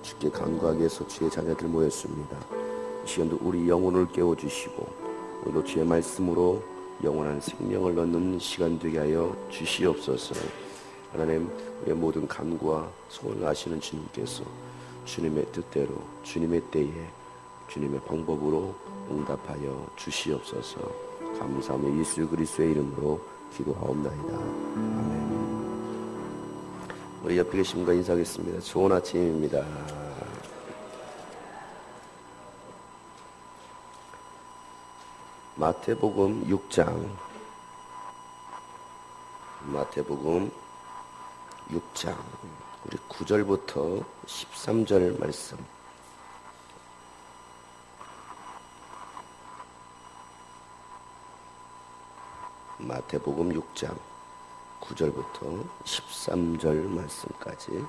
주께 간구하기 위해서 주의 자녀들 모였습니다. 이 시간도 우리 영혼을 깨워주시고 오늘도 주의 말씀으로 영원한 생명을 얻는 시간 되게 하여 주시옵소서. 하나님, 우리의 모든 간구와 소원을 아시는 주님께서 주님의 뜻대로 주님의 때에 주님의 방법으로 응답하여 주시옵소서. 감사하며 예수 그리스도의 이름으로 기도하옵나이다. 아멘. 우리 옆에 계신 분과 인사하겠습니다. 좋은 아침입니다. 마태복음 6장 우리 9절부터 13절 말씀. 마태복음 6장 9절부터 13절 말씀까지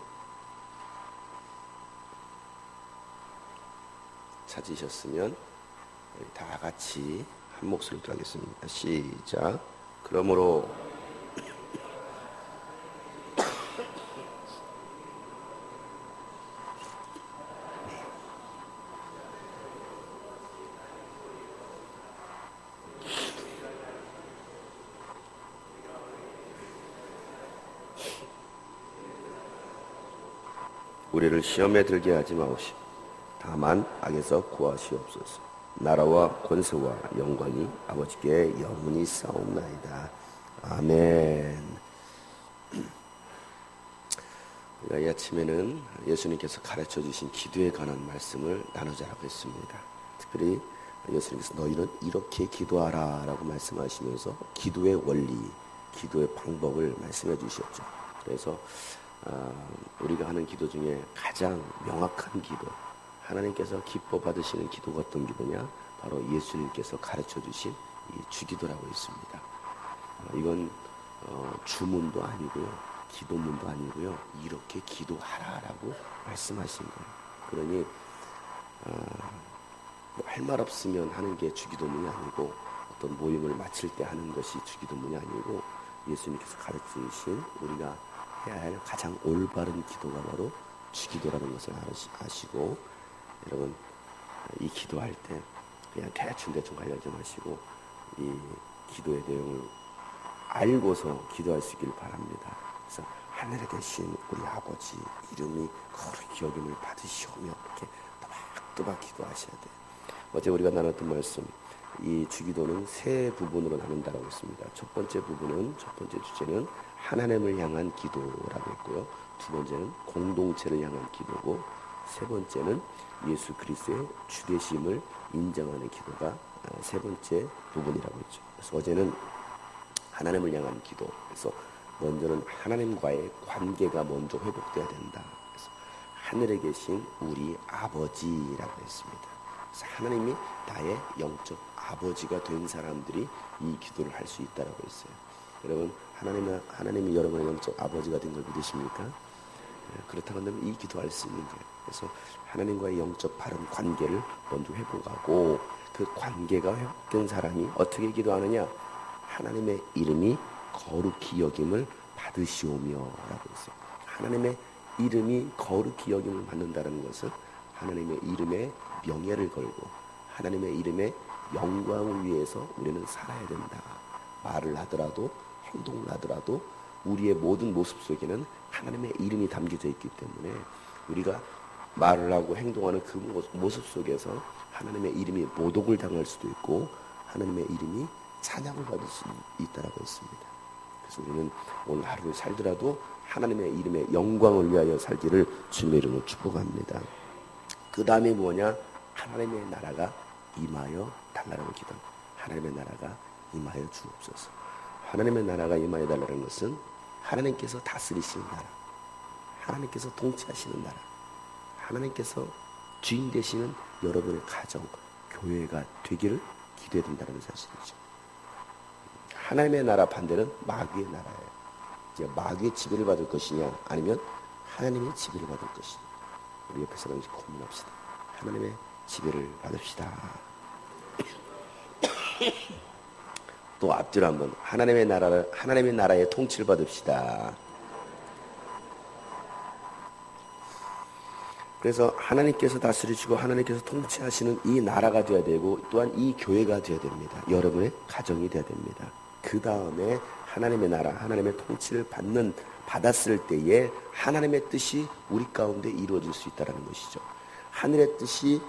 찾으셨으면 우리 다 같이 한 목소리로 하겠습니다. 시작. 그러므로 우리를 시험에 들게 하지 마옵시고 다만 악에서 구하시옵소서. 나라와 권세와 영광이 아버지께 영원히 싸움나이다. 아멘. 우리가 이 아침에는 예수님께서 가르쳐 주신 기도에 관한 말씀을 나누자라고 했습니다. 특별히 예수님께서 너희는 이렇게 기도하라 라고 말씀하시면서 기도의 원리, 기도의 방법을 말씀해 주셨죠. 그래서 우리가 하는 기도 중에 가장 명확한 기도, 하나님께서 기뻐 받으시는 기도가 어떤 기도냐? 바로 예수님께서 가르쳐 주신 이 주기도라고 있습니다. 이건 주문도 아니고요, 기도문도 아니고요, 이렇게 기도하라라고 말씀하신 거예요. 그러니 할 말 없으면 하는 게 주기도문이 아니고, 어떤 모임을 마칠 때 하는 것이 주기도문이 아니고, 예수님께서 가르쳐 주신 우리가 해야 할 가장 올바른 기도가 바로 주기도라는 것을 아시고, 여러분 이 기도할 때 그냥 대충 가려지 마시고 이 기도의 내용을 알고서 기도할 수 있기를 바랍니다. 그래서 하늘에 계신 우리 아버지 이름이 거룩히 여김을 받으시오며 이렇게 또박또박 기도하셔야 돼요. 어제 우리가 나눴던 말씀, 이 주기도는 세 부분으로 나눈다라고 했습니다. 첫 번째 주제는 하나님을 향한 기도라고 했고요. 두 번째는 공동체를 향한 기도고, 세 번째는 예수 그리스도의 주되심을 인정하는 기도가 세 번째 부분이라고 했죠. 그래서 어제는 하나님을 향한 기도, 그래서 먼저는 하나님과의 관계가 먼저 회복돼야 된다. 그래서 하늘에 계신 우리 아버지라고 했습니다. 그래서 하나님이 나의 영적 아버지가 된 사람들이 이 기도를 할 수 있다라고 했어요. 여러분, 하나님이 여러분의 영적 아버지가 된 걸 믿으십니까? 그렇다고 한다면 이 기도할 수 있는 거예요. 그래서 하나님과의 영적 바른 관계를 먼저 회복하고, 그 관계가 회복된 사람이 어떻게 기도하느냐? 하나님의 이름이 거룩히 여김을 받으시오며 라고 했어요. 하나님의 이름이 거룩히 여김을 받는다는 것은 하나님의 이름에 명예를 걸고 하나님의 이름의 영광을 위해서 우리는 살아야 된다. 말을 하더라도 행동을 하더라도 우리의 모든 모습 속에는 하나님의 이름이 담겨져 있기 때문에 우리가 말을 하고 행동하는 그 모습 속에서 하나님의 이름이 모독을 당할 수도 있고 하나님의 이름이 찬양을 받을 수 있다라고 했습니다. 그래서 우리는 오늘 하루를 살더라도 하나님의 이름의 영광을 위하여 살기를 주님의 이름으로 축복합니다. 그 다음에 뭐냐? 하나님의 나라가 임하여 달라고 기도합니다. 하나님의 나라가 임하여 주옵소서. 하나님의 나라가 임하여 달라는 것은 하나님께서 다스리시는 나라, 하나님께서 통치하시는 나라, 하나님께서 주인 되시는 여러분의 가정, 교회가 되기를 기도해야 된다는 사실이죠. 하나님의 나라 반대는 마귀의 나라예요. 이제 마귀의 지배를 받을 것이냐, 아니면 하나님의 지배를 받을 것이냐. 우리 옆에 사람이 고민합시다. 하나님의 지배를 받읍시다. 또 앞뒤로 한번 하나님의 나라의 통치를 받읍시다. 그래서 하나님께서 다스리시고 하나님께서 통치하시는 이 나라가 되어야 되고 또한 이 교회가 되어야 됩니다. 여러분의 가정이 되어야 됩니다. 그 다음에 하나님의 나라, 하나님의 통치를 받았을 때에 하나님의 뜻이 우리 가운데 이루어질 수 있다는 것이죠. 하늘의 뜻이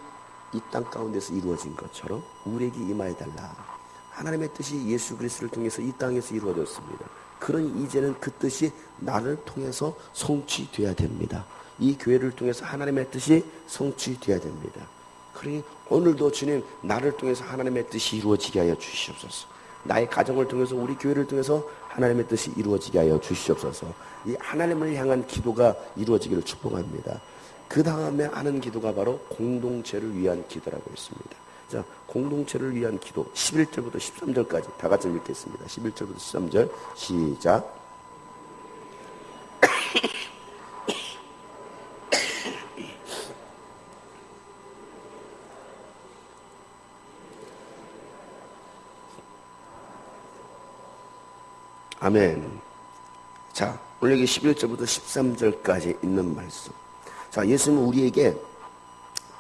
이 땅 가운데서 이루어진 것처럼 우리에게 임하여달라. 하나님의 뜻이 예수 그리스도를 통해서 이 땅에서 이루어졌습니다. 그러니 이제는 그 뜻이 나를 통해서 성취되어야 됩니다. 이 교회를 통해서 하나님의 뜻이 성취되어야 됩니다. 그러니 오늘도 주님, 나를 통해서 하나님의 뜻이 이루어지게 하여 주시옵소서. 나의 가정을 통해서, 우리 교회를 통해서 하나님의 뜻이 이루어지게 하여 주시옵소서. 이 하나님을 향한 기도가 이루어지기를 축복합니다. 그 다음에 하는 기도가 바로 공동체를 위한 기도라고 했습니다. 자, 공동체를 위한 기도 11절부터 13절까지 다 같이 읽겠습니다. 11절부터 13절 시작. 아멘. 자, 오늘 여기 11절부터 13절까지 있는 말씀. 자, 예수님은 우리에게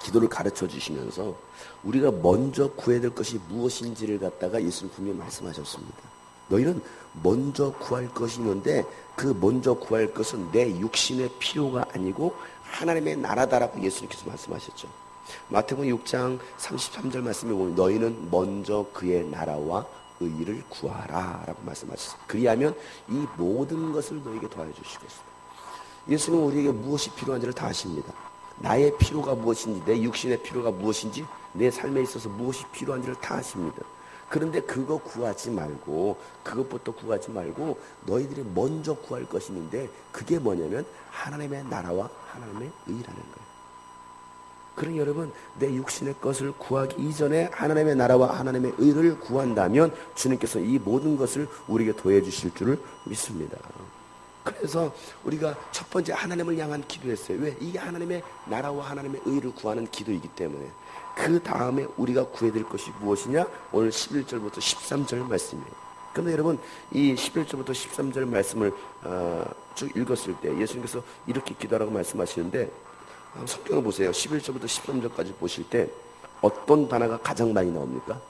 기도를 가르쳐 주시면서 우리가 먼저 구해야 될 것이 무엇인지를 갖다가 예수님 분명히 말씀하셨습니다. 너희는 먼저 구할 것이 있는데 그 먼저 구할 것은 내 육신의 필요가 아니고 하나님의 나라다라고 예수님께서 말씀하셨죠. 마태복음 6장 33절 말씀에 보면 너희는 먼저 그의 나라와 의를 구하라 라고 말씀하셨습니다. 그리하면 이 모든 것을 너에게 더해 주시겠습니다. 예수님은 우리에게 무엇이 필요한지를 다 아십니다. 나의 필요가 무엇인지, 내 육신의 필요가 무엇인지, 내 삶에 있어서 무엇이 필요한지를 다 아십니다. 그런데 그거 구하지 말고, 그것부터 구하지 말고 너희들이 먼저 구할 것이 있는데 그게 뭐냐면 하나님의 나라와 하나님의 의라는 거예요. 그러니 여러분, 내 육신의 것을 구하기 이전에 하나님의 나라와 하나님의 의를 구한다면 주님께서 이 모든 것을 우리에게 더해 주실 줄을 믿습니다. 그래서 우리가 첫 번째 하나님을 향한 기도했어요. 왜? 이게 하나님의 나라와 하나님의 의를 구하는 기도이기 때문에. 그 다음에 우리가 구해야 될 것이 무엇이냐? 오늘 11절부터 13절 말씀이에요. 그런데 여러분, 이 11절부터 13절 말씀을 쭉 읽었을 때 예수님께서 이렇게 기도하라고 말씀하시는데 성경을 보세요. 11절부터 13절까지 보실 때 어떤 단어가 가장 많이 나옵니까?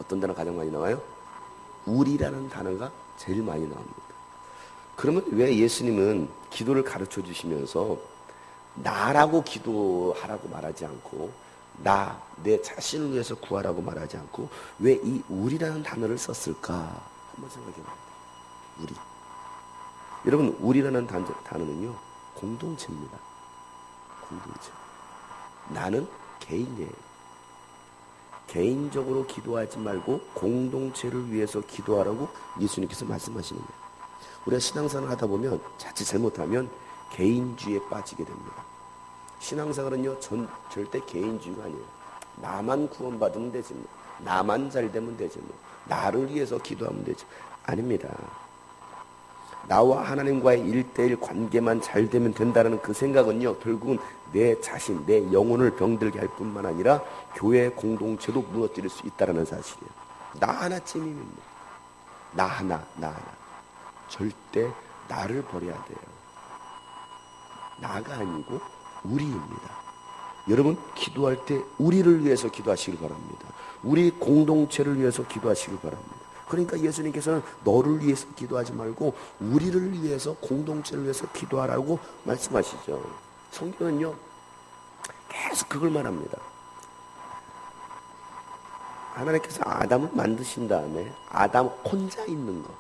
어떤 단어가 가장 많이 나와요? 우리라는 단어가 제일 많이 나옵니다. 그러면 왜 예수님은 기도를 가르쳐 주시면서 나라고 기도하라고 말하지 않고 내 자신을 위해서 구하라고 말하지 않고 왜 이 우리라는 단어를 썼을까? 한번 생각해 봅니다. 우리. 여러분, 우리라는 단어는요, 공동체입니다. 공동체. 나는 개인이에요. 개인적으로 기도하지 말고 공동체를 위해서 기도하라고 예수님께서 말씀하시는 거예요. 우리가 신앙생활을 하다 보면 자칫 잘못하면 개인주의에 빠지게 됩니다. 신앙생활은요, 절대 개인주의가 아니에요. 나만 구원받으면 되지 뭐. 나만 잘 되면 되지 뭐. 나를 위해서 기도하면 되지. 아닙니다. 나와 하나님과의 1:1 관계만 잘 되면 된다는 그 생각은요, 결국은 내 자신, 내 영혼을 병들게 할 뿐만 아니라 교회 공동체도 무너뜨릴 수 있다는 사실이에요. 나 하나쯤이면 나 하나. 절대 나를 버려야 돼요. 나가 아니고 우리입니다. 여러분, 기도할 때 우리를 위해서 기도하시길 바랍니다. 우리 공동체를 위해서 기도하시길 바랍니다. 그러니까 예수님께서는 너를 위해서 기도하지 말고 우리를 위해서, 공동체를 위해서 기도하라고 말씀하시죠. 성경은요, 계속 그걸 말합니다. 하나님께서 아담을 만드신 다음에 아담 혼자 있는 것,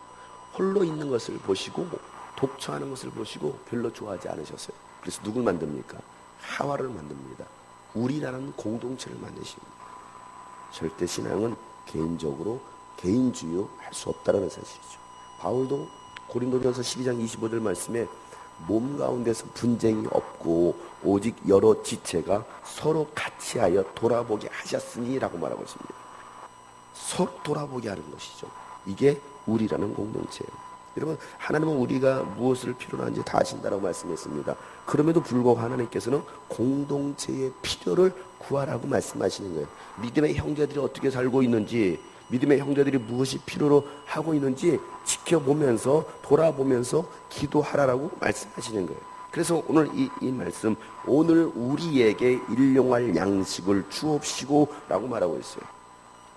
홀로 있는 것을 보시고 독처하는 것을 보시고 별로 좋아하지 않으셨어요. 그래서 누굴 만듭니까? 하와를 만듭니다. 우리라는 공동체를 만드십니다. 절대 신앙은 개인적으로 개인주의로 할 수 없다는 사실이죠. 바울도 고린도전서 12장 25절 말씀에 몸 가운데서 분쟁이 없고 오직 여러 지체가 서로 같이 하여 돌아보게 하셨으니 라고 말하고 있습니다. 서로 돌아보게 하는 것이죠. 이게 우리라는 공동체예요. 여러분, 하나님은 우리가 무엇을 필요로 하는지 다 아신다라고 말씀했습니다. 그럼에도 불구하고 하나님께서는 공동체의 필요를 구하라고 말씀하시는 거예요. 믿음의 형제들이 어떻게 살고 있는지, 믿음의 형제들이 무엇이 필요로 하고 있는지 지켜보면서, 돌아보면서 기도하라고 말씀하시는 거예요. 그래서 오늘 이 말씀, 오늘 우리에게 일용할 양식을 주옵시고 라고 말하고 있어요.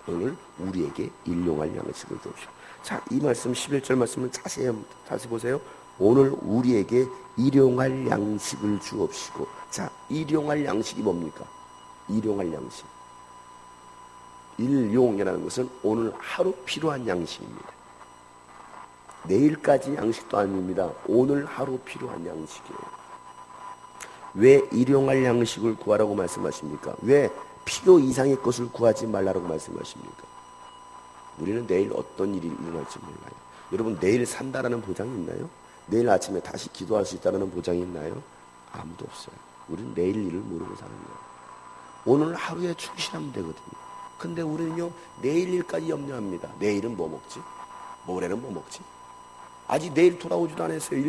오늘 우리에게 일용할 양식을 주옵시고. 자, 이 말씀 11절 말씀을 다시 보세요. 오늘 우리에게 일용할 양식을 주옵시고. 자, 일용할 양식이 뭡니까? 일용할 양식. 일용이라는 것은 오늘 하루 필요한 양식입니다. 내일까지 양식도 아닙니다. 오늘 하루 필요한 양식이에요. 왜 일용할 양식을 구하라고 말씀하십니까? 왜 필요 이상의 것을 구하지 말라고 말씀하십니까? 우리는 내일 어떤 일이 일어날지 몰라요. 여러분, 내일 산다라는 보장이 있나요? 내일 아침에 다시 기도할 수 있다는 보장이 있나요? 아무도 없어요. 우리는 내일 일을 모르고 사는 거예요. 오늘 하루에 충실하면 되거든요. 근데 우리는요, 내일 일까지 염려합니다. 내일은 뭐 먹지? 모레는 뭐 먹지? 아직 내일 돌아오지도 않았어요.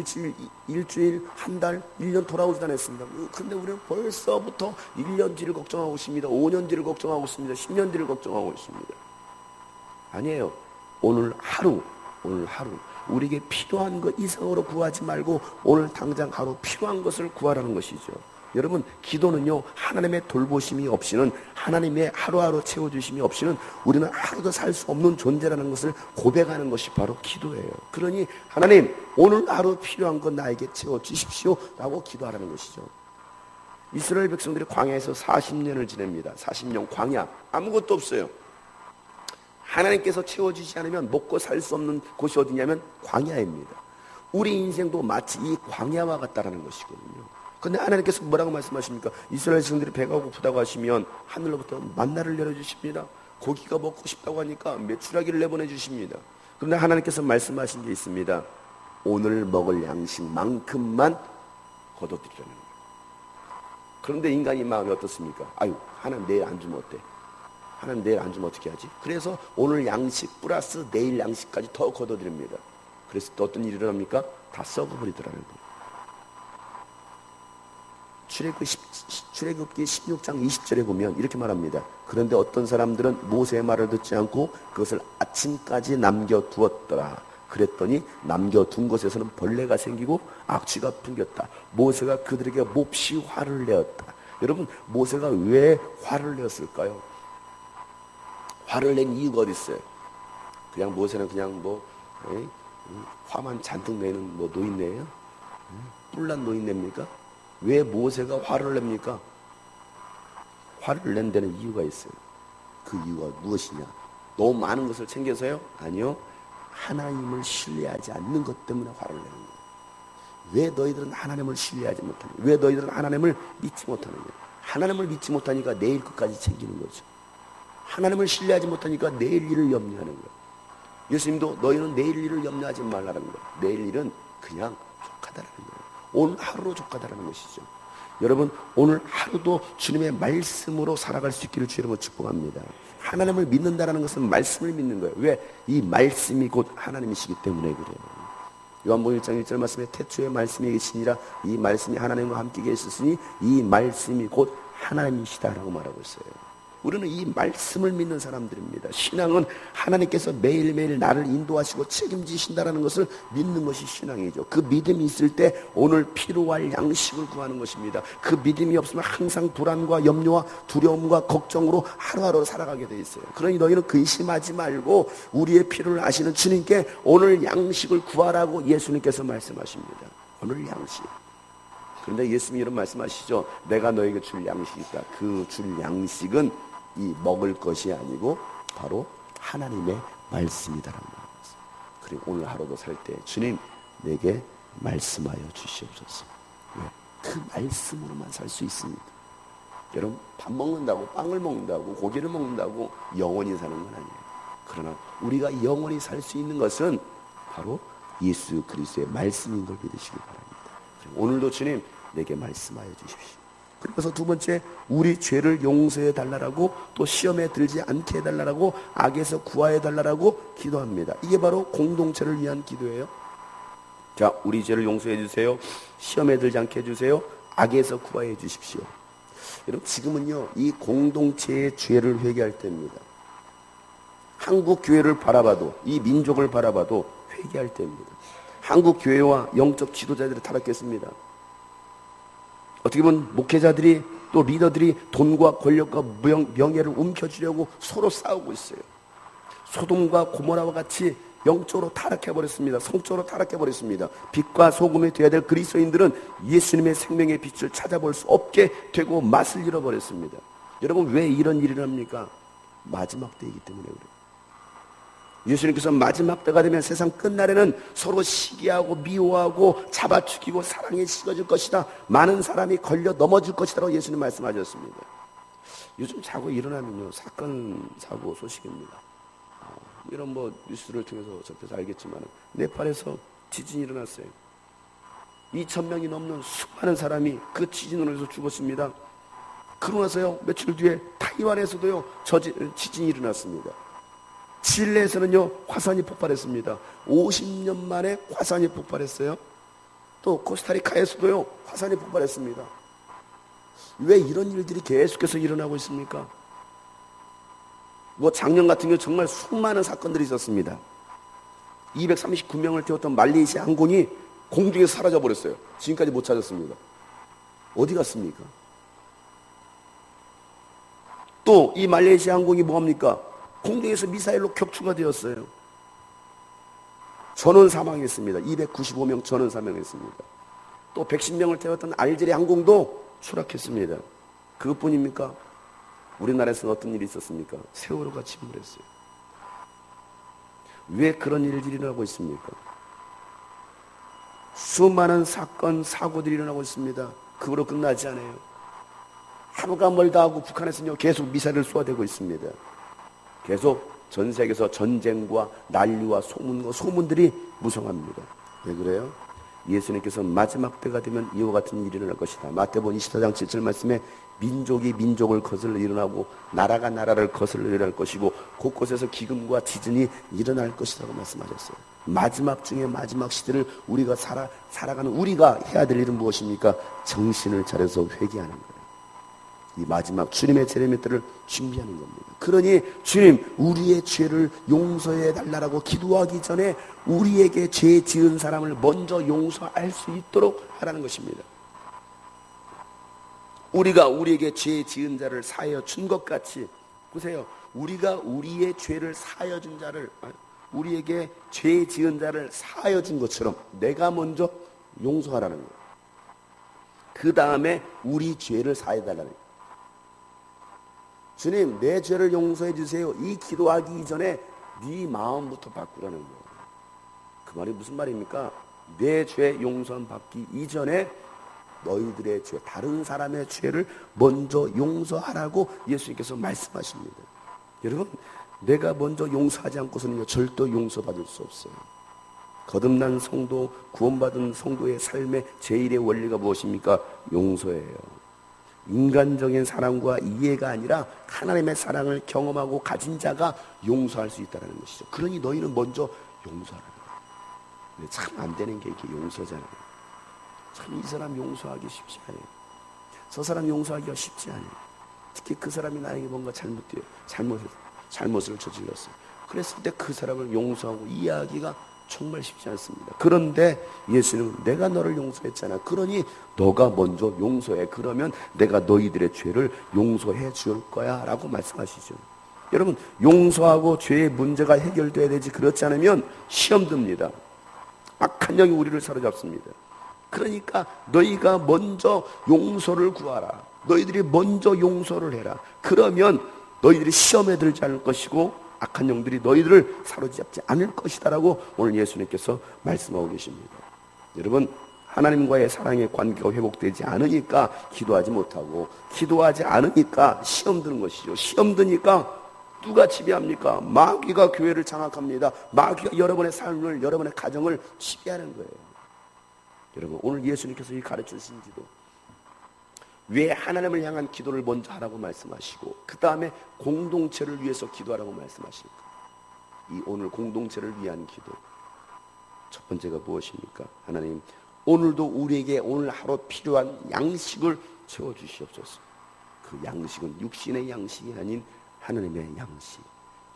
일주일, 한 달, 1년 돌아오지도 않았습니다. 근데 우리는 벌써부터 1년 뒤를 걱정하고 있습니다. 5년 뒤를 걱정하고 있습니다. 10년 뒤를 걱정하고 있습니다. 아니에요. 오늘 하루 우리에게 필요한 것 이상으로 구하지 말고 오늘 당장 하루 필요한 것을 구하라는 것이죠. 여러분, 기도는요, 하나님의 돌보심이 없이는, 하나님의 하루하루 채워주심이 없이는 우리는 하루도 살 수 없는 존재라는 것을 고백하는 것이 바로 기도예요. 그러니 하나님, 오늘 하루 필요한 것 나에게 채워주십시오 라고 기도하라는 것이죠. 이스라엘 백성들이 광야에서 40년을 지냅니다. 40년 광야, 아무것도 없어요. 하나님께서 채워주지 않으면 먹고 살 수 없는 곳이 어디냐면 광야입니다. 우리 인생도 마치 이 광야와 같다라는 것이거든요. 근데 하나님께서 뭐라고 말씀하십니까? 이스라엘 백성들이 배가 고프다고 하시면 하늘로부터 만나를 내려주십니다. 고기가 먹고 싶다고 하니까 메추라기를 내보내 주십니다. 그런데 하나님께서 말씀하신 게 있습니다. 오늘 먹을 양식만큼만 거둬들이라는 거예요. 그런데 인간이 마음이 어떻습니까? 아유, 하나님 내일 안 주면 어때? 하나님 내일 안 주면 어떻게 하지? 그래서 오늘 양식 플러스 내일 양식까지 더 거둬들입니다. 그래서 또 어떤 일이 일어납니까? 다 썩어버리더라는 거예요. 출애굽기 16장 20절에 보면 이렇게 말합니다. 그런데 어떤 사람들은 모세의 말을 듣지 않고 그것을 아침까지 남겨두었더라. 그랬더니 남겨둔 것에서는 벌레가 생기고 악취가 풍겼다. 모세가 그들에게 몹시 화를 내었다. 여러분, 모세가 왜 화를 내었을까요? 화를 낸 이유가 어디 있어요? 그냥 모세는 그냥 화만 잔뜩 내는 노인네예요? 뿔난 노인네입니까? 왜 모세가 화를 냅니까? 화를 낸 데는 이유가 있어요. 그 이유가 무엇이냐? 너무 많은 것을 챙겨서요? 아니요. 하나님을 신뢰하지 않는 것 때문에 화를 내는 거예요. 왜 너희들은 하나님을 신뢰하지 못하느냐? 왜 너희들은 하나님을 믿지 못하느냐? 하나님을 믿지 못하니까 내일 것까지 챙기는 거죠. 하나님을 신뢰하지 못하니까 내일 일을 염려하는 거예요. 예수님도 너희는 내일 일을 염려하지 말라는 거예요. 내일 일은 그냥 족하다라는 거예요. 오늘 하루로 족하다라는 것이죠. 여러분, 오늘 하루도 주님의 말씀으로 살아갈 수 있기를 주 여러분 축복합니다. 하나님을 믿는다는 것은 말씀을 믿는 거예요. 왜? 이 말씀이 곧 하나님이시기 때문에 그래요. 요한복음 1장 1절 말씀에 태초에 말씀이 계시니라 이 말씀이 하나님과 함께 계셨으니 이 말씀이 곧 하나님이시다라고 말하고 있어요. 우리는 이 말씀을 믿는 사람들입니다. 신앙은 하나님께서 매일매일 나를 인도하시고 책임지신다는 것을 믿는 것이 신앙이죠. 그 믿음이 있을 때 오늘 필요할 양식을 구하는 것입니다. 그 믿음이 없으면 항상 불안과 염려와 두려움과 걱정으로 하루하루 살아가게 돼 있어요. 그러니 너희는 근심하지 말고 우리의 필요를 아시는 주님께 오늘 양식을 구하라고 예수님께서 말씀하십니다. 오늘 양식. 그런데 예수님이 이런 말씀하시죠. 내가 너에게 줄 양식이 있다. 그 줄 양식은 이 먹을 것이 아니고 바로 하나님의 말씀이다라고 말합니다. 그리고 오늘 하루도 살 때 주님 내게 말씀하여 주시옵소서. 왜? 그 말씀으로만 살 수 있습니다. 여러분, 밥 먹는다고 빵을 먹는다고 고기를 먹는다고 영원히 사는 건 아니에요. 그러나 우리가 영원히 살 수 있는 것은 바로 예수 그리스도의 말씀인 걸 믿으시기 바랍니다. 오늘도 주님 내게 말씀하여 주십시오. 그래서 두 번째, 우리 죄를 용서해 달라고, 또 시험에 들지 않게 해달라고, 악에서 구하여 달라고 기도합니다. 이게 바로 공동체를 위한 기도예요. 자, 우리 죄를 용서해 주세요. 시험에 들지 않게 해주세요. 악에서 구하여 주십시오. 여러분, 지금은요 이 공동체의 죄를 회개할 때입니다. 한국 교회를 바라봐도, 이 민족을 바라봐도 회개할 때입니다. 한국 교회와 영적 지도자들이 타락했습니다. 어떻게 보면 목회자들이 또 리더들이 돈과 권력과 명예를 움켜쥐려고 서로 싸우고 있어요. 소돔과 고모라와 같이 영적으로 타락해버렸습니다. 성적으로 타락해버렸습니다. 빛과 소금이 되어야 될 그리스도인들은 예수님의 생명의 빛을 찾아볼 수 없게 되고 맛을 잃어버렸습니다. 여러분, 왜 이런 일을 합니까? 마지막 때이기 때문에 그래요. 예수님께서 마지막 때가 되면 세상 끝날에는 서로 시기하고 미워하고 잡아 죽이고 사랑이 식어질 것이다. 많은 사람이 걸려 넘어질 것이다 라고 예수님 말씀하셨습니다. 요즘 자고 일어나면요, 사건 사고 소식입니다. 이런 뉴스를 통해서 접해서 알겠지만 네팔에서 지진이 일어났어요. 2,000명이 넘는 수많은 사람이 그 지진으로 해서 죽었습니다. 그러고 나서요, 며칠 뒤에 타이완에서도요, 지진이 일어났습니다. 칠레에서는요, 화산이 폭발했습니다. 50년 만에 화산이 폭발했어요. 또 코스타리카에서도요, 화산이 폭발했습니다. 왜 이런 일들이 계속해서 일어나고 있습니까? 작년 같은 경우 정말 수많은 사건들이 있었습니다. 239명을 태웠던 말레이시아 항공이 공중에서 사라져 버렸어요. 지금까지 못 찾았습니다. 어디 갔습니까? 또 이 말레이시아 항공이 뭐합니까? 공중에서 미사일로 격추가 되었어요. 전원 사망했습니다. 295명 전원 사망했습니다. 또 110명을 태웠던 알제리 항공도 추락했습니다. 그것뿐입니까? 우리나라에서는 어떤 일이 있었습니까? 세월호가 침몰했어요. 왜 그런 일들이 일어나고 있습니까? 수많은 사건, 사고들이 일어나고 있습니다. 그거로 끝나지 않아요. 하루가 멀다 하고 북한에서는요, 계속 미사일을 쏘아대고 있습니다. 계속 전 세계에서 전쟁과 난리와 소문들이 무성합니다. 왜 그래요? 예수님께서 마지막 때가 되면 이와 같은 일이 일어날 것이다. 마태복음 24장 7절 말씀에 민족이 민족을 거슬러 일어나고 나라가 나라를 거슬러 일어날 것이고 곳곳에서 기근과 지진이 일어날 것이라고 말씀하셨어요. 마지막 중에 마지막 시대를 우리가 살아가는 우리가 해야 될 일은 무엇입니까? 정신을 차려서 회개하는 거예요. 이 마지막 주님의 재림의 때를 준비하는 겁니다. 그러니 주님, 우리의 죄를 용서해 달라고 기도하기 전에 우리에게 죄 지은 사람을 먼저 용서할 수 있도록 하라는 것입니다. 우리가 우리에게 죄 지은 자를 사하여 준 것 같이, 보세요, 우리가 우리의 죄를 사하여 준 자를, 우리에게 죄 지은 자를 사하여 준 것처럼 내가 먼저 용서하라는 거예요. 그 다음에 우리 죄를 사해 달라는 거예요. 주님, 내 죄를 용서해 주세요. 이 기도하기 이전에 네 마음부터 바꾸라는 거예요. 그 말이 무슨 말입니까? 내 죄 용서 받기 이전에 너희들의 죄, 다른 사람의 죄를 먼저 용서하라고 예수님께서 말씀하십니다. 여러분, 내가 먼저 용서하지 않고서는 절대 용서받을 수 없어요. 거듭난 성도, 구원받은 성도의 삶의 제1의 원리가 무엇입니까? 용서예요. 인간적인 사랑과 이해가 아니라 하나님의 사랑을 경험하고 가진 자가 용서할 수 있다는 것이죠. 그러니 너희는 먼저 용서하라는 거예요. 참 안 되는 게 이게 용서잖아요. 참 이 사람 용서하기 쉽지 않아요. 저 사람 용서하기가 쉽지 않아요. 특히 그 사람이 나에게 뭔가 잘못을 저질렀어요. 그랬을 때 그 사람을 용서하고 이해하기가 정말 쉽지 않습니다. 그런데 예수님은 내가 너를 용서했잖아. 그러니 너가 먼저 용서해. 그러면 내가 너희들의 죄를 용서해 줄 거야 라고 말씀하시죠. 여러분, 용서하고 죄의 문제가 해결돼야 되지, 그렇지 않으면 시험 듭니다. 악한 영이 우리를 사로잡습니다. 그러니까 너희가 먼저 용서를 구하라. 너희들이 먼저 용서를 해라. 그러면 너희들이 시험에 들지 않을 것이고 악한 영들이 너희들을 사로잡지 않을 것이다라고 오늘 예수님께서 말씀하고 계십니다. 여러분, 하나님과의 사랑의 관계가 회복되지 않으니까 기도하지 못하고, 기도하지 않으니까 시험 드는 것이죠. 시험 드니까 누가 지배합니까? 마귀가 교회를 장악합니다. 마귀가 여러분의 삶을, 여러분의 가정을 지배하는 거예요. 여러분, 오늘 예수님께서 이 가르쳐 주신 기도, 왜 하나님을 향한 기도를 먼저 하라고 말씀하시고 그 다음에 공동체를 위해서 기도하라고 말씀하십니까? 이 오늘 공동체를 위한 기도, 첫 번째가 무엇입니까? 하나님, 오늘도 우리에게 오늘 하루 필요한 양식을 채워주시옵소서. 그 양식은 육신의 양식이 아닌 하나님의 양식,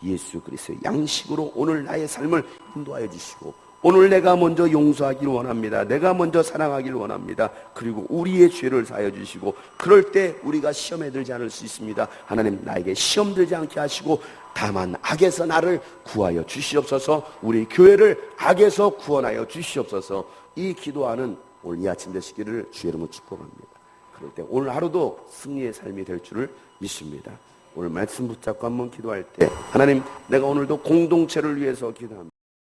예수 그리스도의 양식으로 오늘 나의 삶을 인도하여 주시고 오늘 내가 먼저 용서하기를 원합니다. 내가 먼저 사랑하기를 원합니다. 그리고 우리의 죄를 사하여 주시고, 그럴 때 우리가 시험에 들지 않을 수 있습니다. 하나님, 나에게 시험 들지 않게 하시고 다만 악에서 나를 구하여 주시옵소서. 우리 교회를 악에서 구원하여 주시옵소서. 이 기도하는 오늘 이 아침 되시기를 주의 이름으로 축복합니다. 그럴 때 오늘 하루도 승리의 삶이 될 줄을 믿습니다. 오늘 말씀 붙잡고 한번 기도할 때, 하나님, 내가 오늘도 공동체를 위해서 기도합니다.